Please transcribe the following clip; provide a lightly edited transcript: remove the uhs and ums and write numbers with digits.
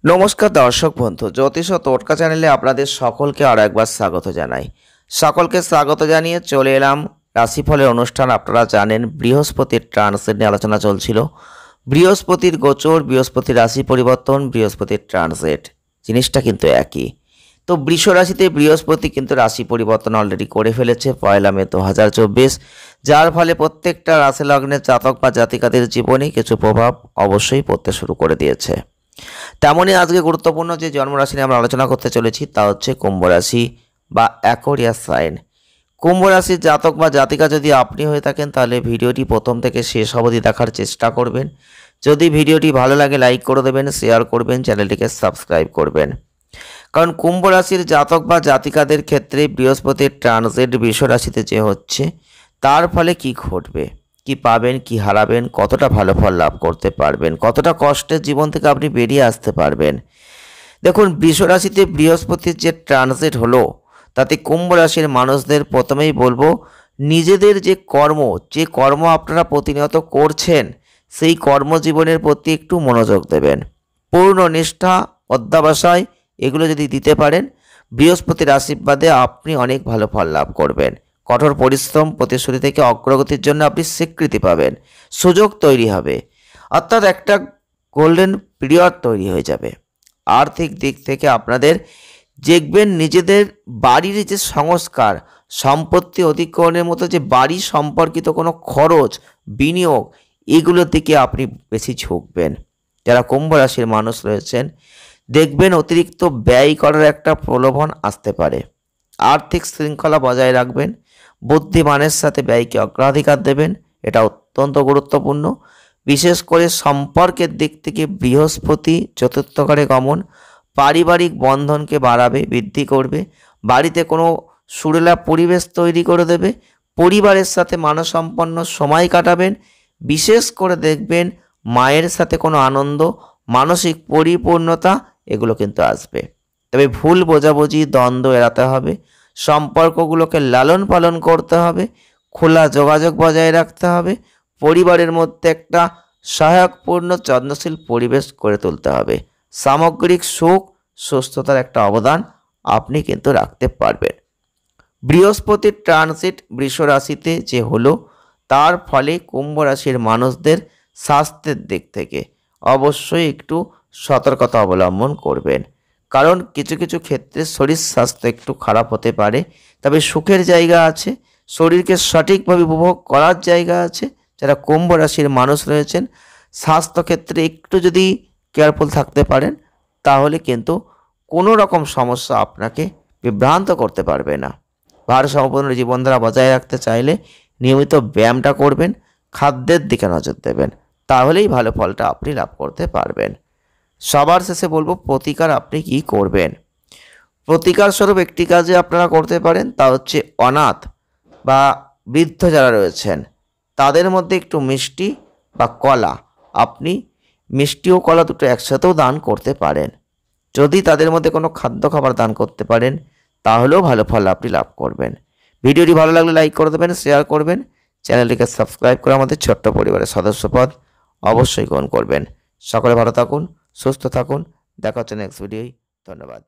নমস্কার দর্শক বন্ধু, জ্যোতিষ ও টোটকা চ্যানেলে আপনাদের সকলকে আরও একবার স্বাগত জানাই। সকলকে স্বাগত জানিয়ে চলে এলাম রাশিফলের অনুষ্ঠান। আপনারা জানেন বৃহস্পতির ট্রানজিট নিয়ে আলোচনা চলছিল। বৃহস্পতির গোচর, বৃহস্পতির রাশি পরিবর্তন, বৃহস্পতির ট্রানজিট জিনিসটা কিন্তু একই। তো বৃষ রাশিতে বৃহস্পতি কিন্তু রাশি পরিবর্তন অলরেডি করে ফেলেছে 1 মে 2024, যার ফলে প্রত্যেকটা রাশি লগ্নের জাতক বা জাতিকাদের জীবনে কিছু প্রভাব অবশ্যই পড়তে শুরু করে দিয়েছে। তেমনই আজকে গুরুত্বপূর্ণ যে জন্মরাশি নিয়ে আমরা আলোচনা করতে চলেছি তা হচ্ছে কুম্ভ রাশি বা অ্যাকোয়ারিয়াস সাইন। কুম্ভ রাশির জাতক বা জাতিকা যদি আপনি হয়ে থাকেন তাহলে ভিডিওটি প্রথম থেকে শেষ অবধি দেখার চেষ্টা করবেন। যদি ভিডিওটি ভালো লাগে লাইক করে দেবেন, শেয়ার করবেন, চ্যানেলটিকে সাবস্ক্রাইব করবেন। কারণ কুম্ভ রাশির জাতক বা জাতিকাদের ক্ষেত্রে বৃহস্পতির ট্রানজিট বৃষ রাশিতে যে হচ্ছে তার ফলে কি ঘটবে, কি পাবেন, কি হারাবেন, কতটা ভালো ফল লাভ করতে পারবেন, কতটা কষ্টের জীবন থেকে আপনি বেরিয়ে আসতে পারবেন। দেখুন, বৃষ রাশিতে বৃহস্পতির যে ট্রানজিট হলো তাতে কুম্ভ রাশির মানুষদের প্রথমেই বলবো, নিজেদের যে কর্ম আপনারা প্রতিনিয়ত করছেন সেই কর্মজীবনের প্রতি একটু মনোযোগ দেবেন। পূর্ণ নিষ্ঠা, অধ্যবসায় এগুলো যদি দিতে পারেন, বৃহস্পতির আশীর্বাদে আপনি অনেক ভালো ফল লাভ করবেন। কঠোর পরিশ্রম, প্রতিশ্রুতি থেকে অগ্রগতির জন্য আপনি স্বীকৃতি পাবেন, সুযোগ তৈরি হবে, অর্থাৎ একটা গোল্ডেন পিরিয়ড তৈরি হয়ে যাবে। আর্থিক দিক থেকে আপনাদের দেখবেন নিজেদের বাড়ির যে সংস্কার, সম্পত্তি অধিগ্রহণের মতো যে বাড়ি সম্পর্কিত কোনো খরচ, বিনিয়োগ, এগুলোর দিকে আপনি বেশি ঝুঁকবেন। যারা কুম্ভ রাশির মানুষ রয়েছেন দেখবেন অতিরিক্ত ব্যয় করার একটা প্রলোভন আসতে পারে। আর্থিক শৃঙ্খলা বজায় রাখবেন, বুদ্ধিমানের সাথে ব্যয়কে অগ্রাধিকার দেবেন, এটা অত্যন্ত গুরুত্বপূর্ণ। বিশেষ করে সম্পর্কের দিক থেকে বৃহস্পতি চতুর্থ ঘরে গমন পারিবারিক বন্ধনকে বাড়াবে, বৃদ্ধি করবে, বাড়িতে কোনো সুরেলা পরিবেশ তৈরি করে দেবে, পরিবারের সাথে মানসম্পন্ন সময় কাটাবেন। বিশেষ করে দেখবেন মায়ের সাথে কোনো আনন্দ, মানসিক পরিপূর্ণতা এগুলো কিন্তু আসবে। তবে ভুল বোঝাবুঝি, দ্বন্দ্ব এড়াতে হবে, সম্পর্কগুলোকে লালন পালন করতে হবে, খোলা যোগাযোগ বজায় রাখতে হবে, পরিবারের মধ্যে একটা সহায়কপূর্ণ যত্নশীল পরিবেশ গড়ে তুলতে হবে। সামগ্রিক সুখ সুস্থতার একটা অবদান আপনি কিন্তু রাখতে পারবেন। বৃহস্পতির ট্রানজিট বৃষ রাশিতে যে হলো তার ফলে কুম্ভ রাশির মানুষদের স্বাস্থ্যের দিক থেকে অবশ্যই একটু সতর্কতা অবলম্বন করবেন। কারণ কিছু কিছু ক্ষেত্রে শরীর স্বাস্থ্য একটু খারাপ হতে পারে, তবে সুখের জায়গা আছে, শরীরকে সঠিকভাবে উপভোগ করার জায়গা আছে। যারা কুম্ভ রাশির মানুষ রয়েছেন স্বাস্থ্যক্ষেত্রে একটু যদি কেয়ারফুল থাকতে পারেন তাহলে কিন্তু কোনো রকম সমস্যা আপনাকে বিভ্রান্ত করতে পারবে না। ভারসাম্যপূর্ণ জীবনধারা বজায় রাখতে চাইলে নিয়মিত ব্যায়ামটা করবেন, খাদ্যের দিকে নজর দেবেন, তাহলেই ভালো ফলটা আপনি লাভ করতে পারবেন। সবার শেষে বলবো প্রতিকার আপনি কি করবেন। প্রতিকার স্বরূপ একটি কাজে আপনারা করতে পারেন, তা হচ্ছে অনাথ বা বৃদ্ধ যারা রয়েছেন তাদের মধ্যে একটু মিষ্টি বা কলা, আপনি মিষ্টি ও কলা দুটো একসাথেও দান করতে পারেন। যদি তাদের মধ্যে কোনো খাদ্য খাবার দান করতে পারেন তাহলেও ভালো ফল আপনি লাভ করবেন। ভিডিওটি ভালো লাগলে লাইক করে দেবেন, শেয়ার করবেন, চ্যানেলটিকে সাবস্ক্রাইব করে আমাদের ছোট্ট পরিবারের সদস্যপদ অবশ্যই গ্রহণ করবেন। সকলে ভালো থাকুন, সুস্থ থাকুন, দেখা হচ্ছে নেক্সট ভিডিওয়। ধন্যবাদ।